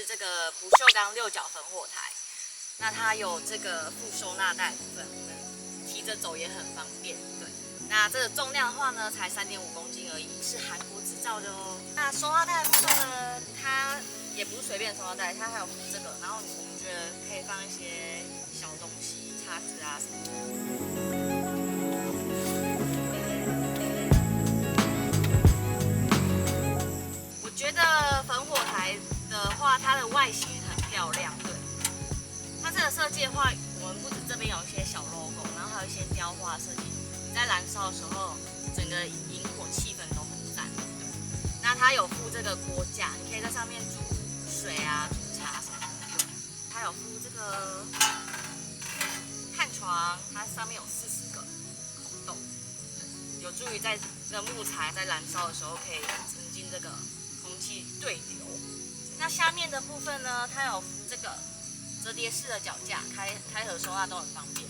是这个不锈钢六角焚火台，那它有这个附收纳袋部分，提着走也很方便。对，那这个重量的话呢，才3.5公斤而已，是韩国制造的哦。那收纳袋的部分呢，它也不是随便收纳袋，它还有附这个，然后我们觉得可以放一些小东西、叉子啊什么的。我觉得焚火台的话，它的外形很漂亮，对。它这个设计的话，我们不止这边有一些小 logo， 然后还有一些雕花设计。你在燃烧的时候，整个萤火气氛都很赞。对。那它有附这个锅架，你可以在上面煮水啊、煮茶什么的。它有附这个看床，它上面有40个孔洞，有助于在这个木材在燃烧的时候可以沉进这个空气对流。那下面的部分呢，它有这个折叠式的脚架，开合收纳都很方便，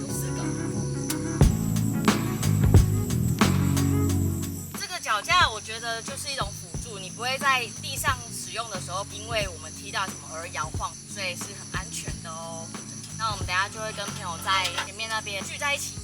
有4个。这个脚架我觉得就是一种辅助，你不会在地上使用的时候，因为我们踢到什么而摇晃，所以是很安全的哦。那我们等一下就会跟朋友在前面那边聚在一起。